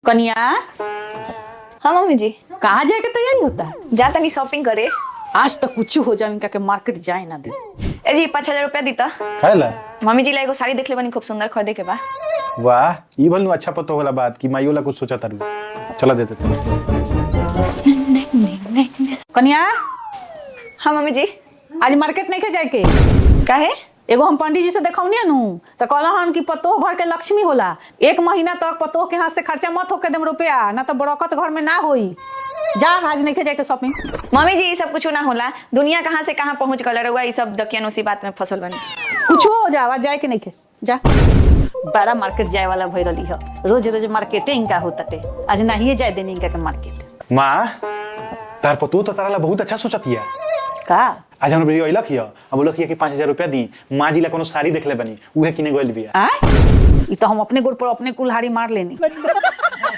कन्या। हाँ मम्मी जी। कहाँ जाए के तैयारी होता है? जा तनी शॉपिंग करे। आज तक कुछ हो जाए इनका के मार्केट जाए ना दे। ए जी 5,000 रुपया दीता। खाएला मम्मी जी ला एगो साड़ी देख ले बनी खूब सुंदर खरीदे के बा। वाह ई भलनु अच्छा पतो होला बात कि माइयो ला कुछ सोचा तारू। चला देते कन्या हाँ मम्मी जी। आज मार्केट नहीं के जाए के। काहे? एगो हम पंडित जी से देखौनी नु तो कहला हन कि पतो घर के लक्ष्मी होला। 1 महीना तक पतो के हाथ से खर्चा मत होके देम रुपया, ना तो बरकत घर में ना होई। जा आज नहीं के जाए के शॉपिंग। मम्मी जी सब कुछ ना होला, दुनिया कहाँ से कहाँ पहुँच गल रहुआ, ये सब दकियानोसी बात में फसल बनी। कुछ हो जा आज जाए के नहीं के जा। बड़ा मार्केट जाए वाला भई रही है, रोज रोज मार्केटिंग का होता टे। आज नहीं जाए देनी इनका के मार्केट। माँ तार पतो तो तारा ला बहुत अच्छा सोचतिया का। आज हमरा बेरी अइलक हिया, अब बोलक हिया कि 5,000 रुपया दी। माँ जी ला कोनो साड़ी देखले बनी, उहे किने गइल बिया। ई तो हम अपने गोड़ पर अपने कुल्हाड़ी मार लेनी।